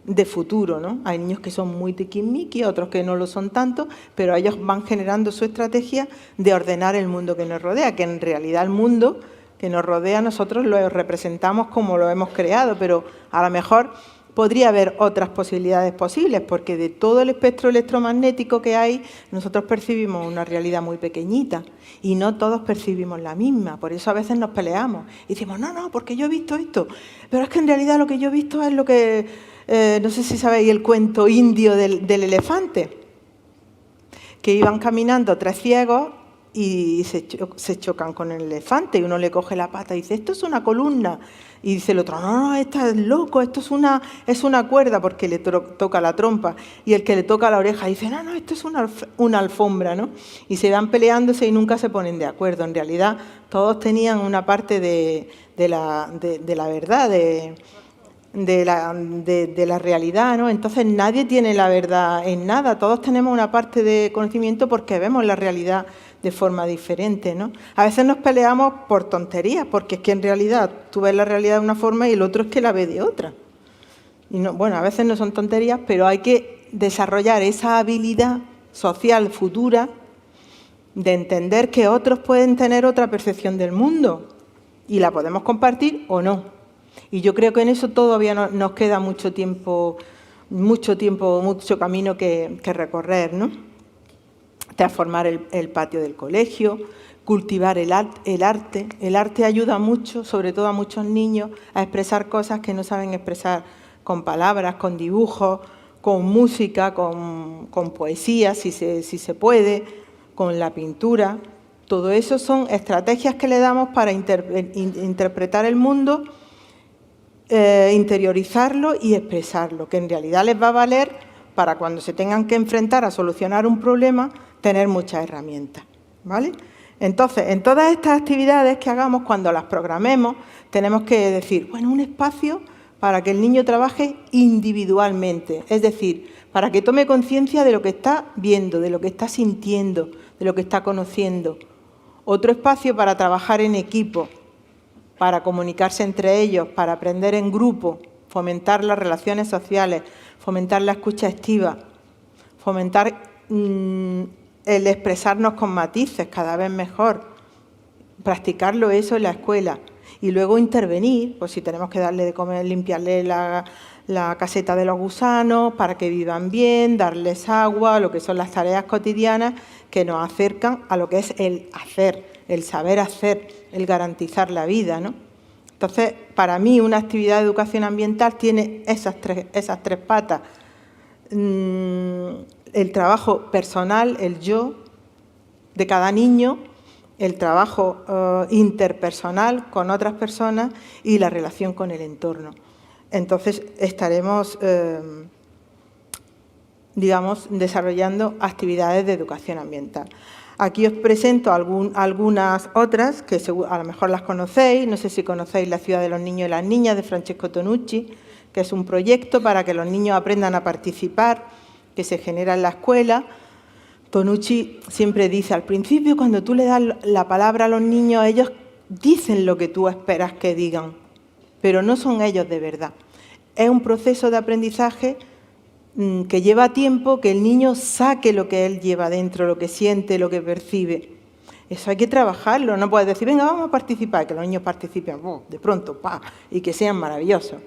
de futuro, ¿no? Hay niños que son muy tiquismiquis, otros que no lo son tanto, pero ellos van generando su estrategia de ordenar el mundo que nos rodea, que en realidad el mundo que nos rodea nosotros lo representamos como lo hemos creado, pero a lo mejor podría haber otras posibilidades posibles, porque de todo el espectro electromagnético que hay, nosotros percibimos una realidad muy pequeñita y no todos percibimos la misma. Por eso a veces nos peleamos y decimos, no, porque yo he visto esto. Pero es que en realidad lo que yo he visto es lo que, no sé si sabéis el cuento indio del elefante, que iban caminando 3 ciegos y se chocan con el elefante y uno le coge la pata y dice, esto es una columna. Y dice el otro, no, esta es loco, esto es una cuerda, porque le toca la trompa. Y el que le toca la oreja dice, no, esto es una alfombra, ¿no? Y se van peleándose y nunca se ponen de acuerdo. En realidad, todos tenían una parte de la verdad, de la realidad, ¿no? Entonces nadie tiene la verdad en nada, todos tenemos una parte de conocimiento porque vemos la realidad de forma diferente, ¿no? A veces nos peleamos por tonterías, porque es que en realidad tú ves la realidad de una forma y el otro es que la ve de otra. Y no, bueno, a veces no son tonterías, pero hay que desarrollar esa habilidad social futura de entender que otros pueden tener otra percepción del mundo y la podemos compartir o no. Y yo creo que en eso todavía nos queda mucho camino que recorrer, ¿no? Transformar el patio del colegio, cultivar el arte. El arte ayuda mucho, sobre todo a muchos niños, a expresar cosas que no saben expresar con palabras, con dibujos, con música, con poesía, si se puede, con la pintura. Todo eso son estrategias que le damos para interpretar el mundo, interiorizarlo y expresarlo, que en realidad les va a valer para cuando se tengan que enfrentar a solucionar un problema, tener muchas herramientas, ¿vale? Entonces, en todas estas actividades que hagamos, cuando las programemos, tenemos que decir, bueno, un espacio para que el niño trabaje individualmente, es decir, para que tome conciencia de lo que está viendo, de lo que está sintiendo, de lo que está conociendo. Otro espacio para trabajar en equipo, para comunicarse entre ellos, para aprender en grupo, fomentar las relaciones sociales, fomentar la escucha activa, fomentar el expresarnos con matices cada vez mejor, practicarlo eso en la escuela y luego intervenir, pues si tenemos que darle de comer, limpiarle la caseta de los gusanos para que vivan bien, darles agua, lo que son las tareas cotidianas que nos acercan a lo que es el hacer, el saber hacer, el garantizar la vida, ¿no? Entonces, para mí una actividad de educación ambiental tiene esas tres patas. El trabajo personal, el yo de cada niño, el trabajo interpersonal con otras personas y la relación con el entorno. Entonces estaremos, desarrollando actividades de educación ambiental. Aquí os presento algunas otras que a lo mejor las conocéis. No sé si conocéis La ciudad de los niños y las niñas de Francesco Tonucci, que es un proyecto para que los niños aprendan a participar, que se genera en la escuela. Tonucci siempre dice, al principio, cuando tú le das la palabra a los niños, ellos dicen lo que tú esperas que digan, pero no son ellos de verdad. Es un proceso de aprendizaje que lleva tiempo, que el niño saque lo que él lleva dentro, lo que siente, lo que percibe. Eso hay que trabajarlo, no puedes decir, venga, vamos a participar, que los niños participen, de pronto, y que sean maravillosos.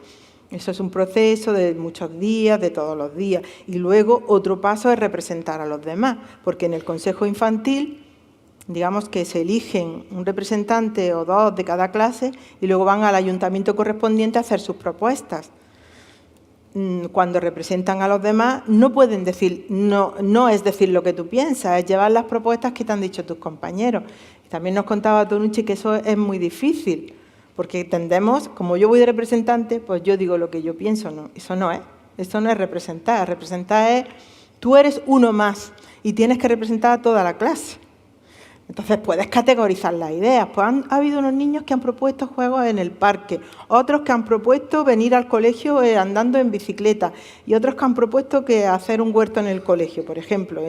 Eso es un proceso de muchos días, de todos los días. Y luego otro paso es representar a los demás, porque en el consejo infantil, digamos que se eligen un representante o dos de cada clase y luego van al ayuntamiento correspondiente a hacer sus propuestas. Cuando representan a los demás no pueden decir, no es decir lo que tú piensas, es llevar las propuestas que te han dicho tus compañeros. También nos contaba Tonucci que eso es muy difícil, porque tendemos, como yo voy de representante, pues yo digo lo que yo pienso, no, eso no es representar. Representar es, tú eres uno más y tienes que representar a toda la clase. Entonces puedes categorizar las ideas. Pues ha habido unos niños que han propuesto juegos en el parque, otros que han propuesto venir al colegio andando en bicicleta y otros que han propuesto que hacer un huerto en el colegio, por ejemplo.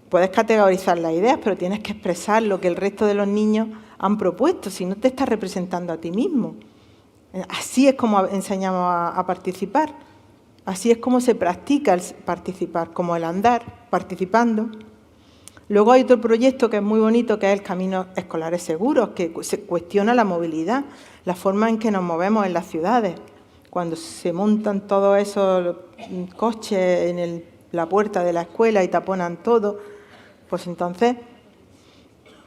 Puedes categorizar las ideas, pero tienes que expresar lo que el resto de los niños han propuesto, si no te estás representando a ti mismo. Así es como enseñamos a participar, así es como se practica el participar, como el andar, participando. Luego hay otro proyecto que es muy bonito, que es el Caminos Escolares Seguros, que se cuestiona la movilidad, la forma en que nos movemos en las ciudades. Cuando se montan todos esos coches en la puerta de la escuela y taponan todo, pues entonces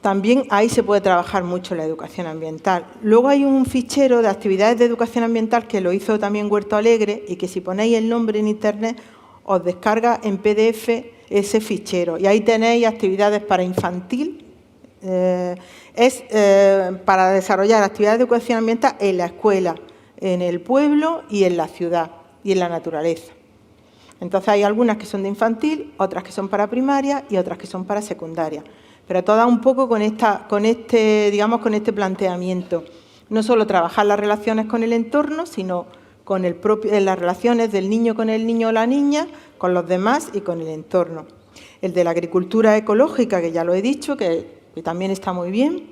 también ahí se puede trabajar mucho la educación ambiental. Luego hay un fichero de actividades de educación ambiental que lo hizo también Huerto Alegre y que si ponéis el nombre en internet os descarga en PDF ese fichero. Y ahí tenéis actividades para infantil, Es para desarrollar actividades de educación ambiental en la escuela, en el pueblo y en la ciudad y en la naturaleza. Entonces hay algunas que son de infantil, otras que son para primaria y otras que son para secundaria. Pero todas un poco con este planteamiento. No solo trabajar las relaciones con el entorno, sino con las relaciones del niño con el niño o la niña, con los demás y con el entorno. El de la agricultura ecológica, que ya lo he dicho, que también está muy bien.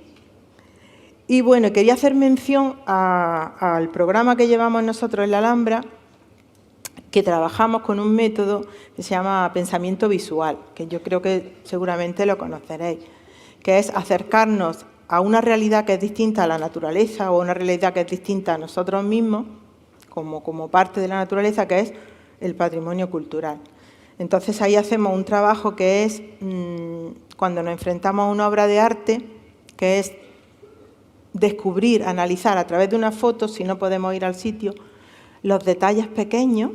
Y bueno, quería hacer mención al programa que llevamos nosotros en la Alhambra, que trabajamos con un método que se llama pensamiento visual, que yo creo que seguramente lo conoceréis, que es acercarnos a una realidad que es distinta a la naturaleza o a una realidad que es distinta a nosotros mismos, como parte de la naturaleza, que es el patrimonio cultural. Entonces ahí hacemos un trabajo que es, cuando nos enfrentamos a una obra de arte, que es descubrir, analizar a través de una foto, si no podemos ir al sitio, los detalles pequeños,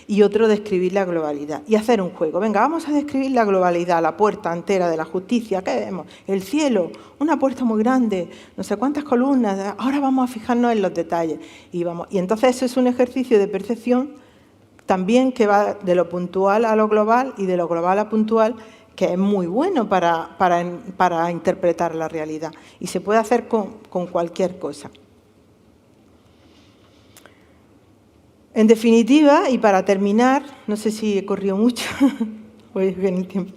y otro describir la globalidad y hacer un juego. Venga, vamos a describir la globalidad, la puerta entera de la justicia. ¿Qué vemos? El cielo, una puerta muy grande, no sé cuántas columnas. Ahora vamos a fijarnos en los detalles. Y entonces eso es un ejercicio de percepción también que va de lo puntual a lo global y de lo global a puntual, que es muy bueno para interpretar la realidad. Y se puede hacer con cualquier cosa. En definitiva, y para terminar, no sé si he corrido mucho, voy bien el tiempo,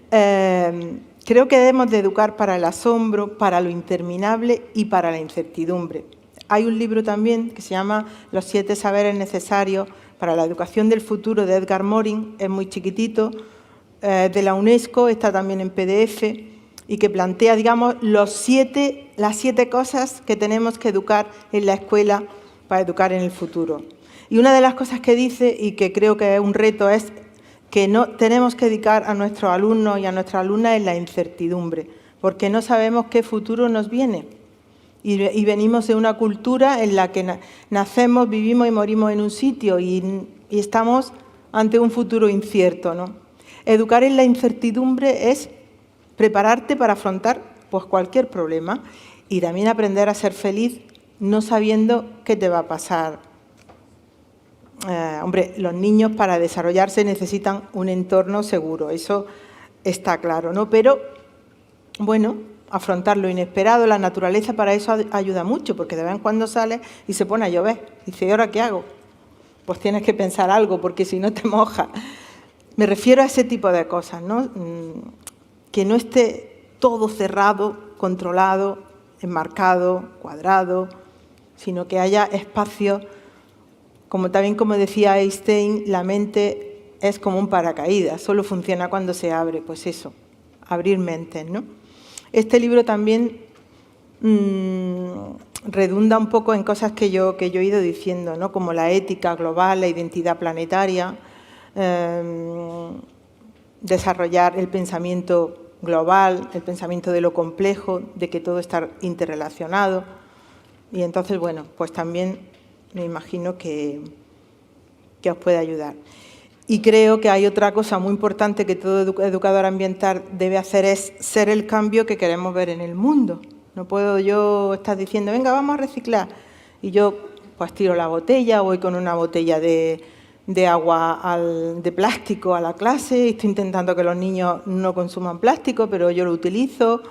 creo que debemos de educar para el asombro, para lo interminable y para la incertidumbre. Hay un libro también que se llama Los 7 saberes necesarios para la educación del futuro, de Edgar Morin, es muy chiquitito, de la UNESCO, está también en PDF, y que plantea, digamos, las 7 cosas que tenemos que educar en la escuela para educar en el futuro. Y una de las cosas que dice, y que creo que es un reto, es que no tenemos que educar a nuestros alumnos y a nuestras alumnas en la incertidumbre, porque no sabemos qué futuro nos viene. Y venimos de una cultura en la que nacemos, vivimos y morimos en un sitio y estamos ante un futuro incierto, ¿no? Educar en la incertidumbre es prepararte para afrontar pues, cualquier problema y también aprender a ser feliz no sabiendo qué te va a pasar. Los niños para desarrollarse necesitan un entorno seguro, eso está claro, ¿no? Pero, bueno, afrontar lo inesperado, la naturaleza para eso ayuda mucho, porque de vez en cuando sales y se pone a llover. Y dice, ¿y ahora qué hago? Pues tienes que pensar algo, porque si no te mojas. Me refiero a ese tipo de cosas, ¿no? Que no esté todo cerrado, controlado, enmarcado, cuadrado, sino que haya espacios. Como decía Einstein, la mente es como un paracaídas, solo funciona cuando se abre, pues eso, abrir mentes, ¿no? Este libro también redunda un poco en cosas que yo he ido diciendo, ¿no? Como la ética global, la identidad planetaria, desarrollar el pensamiento global, el pensamiento de lo complejo, de que todo está interrelacionado. Y entonces, bueno, pues también me imagino que os puede ayudar. Y creo que hay otra cosa muy importante que todo educador ambiental debe hacer, es ser el cambio que queremos ver en el mundo. No puedo yo estar diciendo, venga, vamos a reciclar, y yo pues tiro la botella, voy con una botella de agua de plástico a la clase, y estoy intentando que los niños no consuman plástico, pero yo lo utilizo.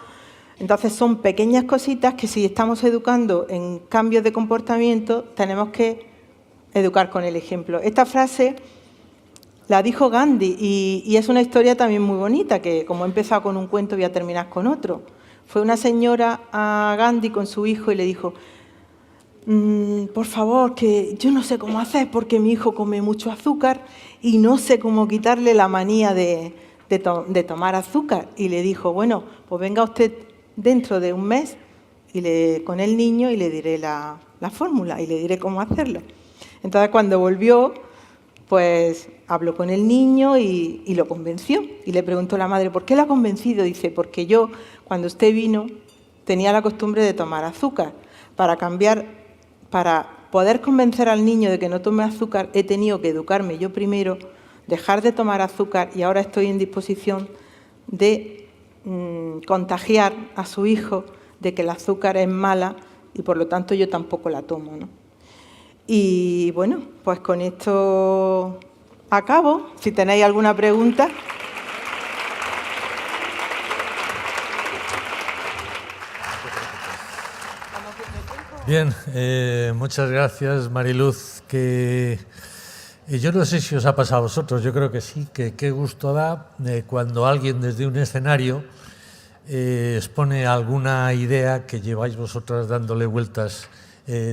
Entonces son pequeñas cositas que si estamos educando en cambios de comportamiento, tenemos que educar con el ejemplo. Esta frase la dijo Gandhi y es una historia también muy bonita, que como he empezado con un cuento voy a terminar con otro. Fue una señora a Gandhi con su hijo y le dijo, por favor, que yo no sé cómo hacer porque mi hijo come mucho azúcar y no sé cómo quitarle la manía de tomar azúcar. Y le dijo, bueno, pues venga usted dentro de un mes con el niño y le diré la fórmula y le diré cómo hacerlo. Entonces, cuando volvió, pues habló con el niño y lo convenció. Y le preguntó a la madre, ¿por qué lo ha convencido? Dice, porque yo, cuando usted vino, tenía la costumbre de tomar azúcar. Para poder convencer al niño de que no tome azúcar, he tenido que educarme yo primero, dejar de tomar azúcar y ahora estoy en disposición de contagiar a su hijo de que el azúcar es mala y por lo tanto yo tampoco la tomo, ¿no? Y bueno, pues con esto acabo. Si tenéis alguna pregunta. Bien, muchas gracias, Mariluz. Yo no sé si os ha pasado a vosotros, yo creo que sí, que qué gusto da cuando alguien desde un escenario expone alguna idea que lleváis vosotras dándole vueltas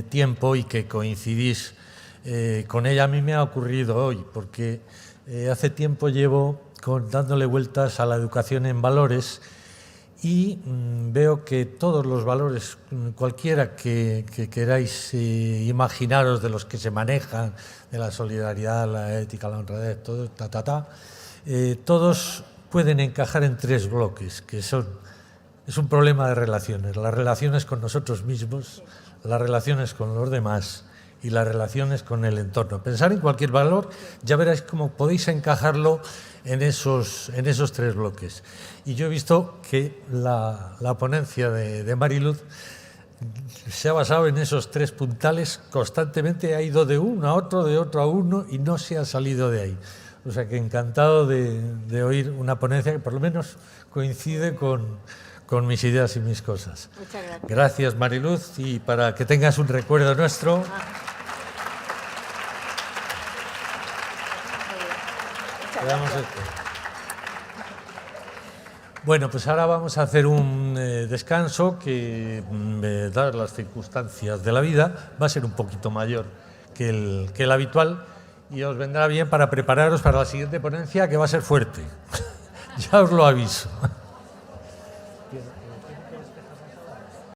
tiempo y que coincidís con ella. A mí me ha ocurrido hoy, porque hace tiempo llevo dándole vueltas a la educación en valores y veo que todos los valores, cualquiera que queráis imaginaros de los que se manejan, de la solidaridad, la ética, la honradez, todo, todos pueden encajar en 3 bloques, que es un problema de relaciones. Las relaciones con nosotros mismos, las relaciones con los demás y las relaciones con el entorno. Pensar en cualquier valor, ya veréis cómo podéis encajarlo en esos 3 bloques. Y yo he visto que la ponencia de Mariluz se ha basado en esos 3 puntales constantemente, ha ido de uno a otro, de otro a uno y no se ha salido de ahí. O sea que encantado de oír una ponencia que por lo menos coincide con mis ideas y mis cosas. Muchas gracias. Gracias, Mariluz, y para que tengas un recuerdo nuestro. Veamos esto. Bueno, pues ahora vamos a hacer un descanso que, dadas las circunstancias de la vida, va a ser un poquito mayor que el habitual y os vendrá bien para prepararos para la siguiente ponencia, que va a ser fuerte. Ya os lo aviso.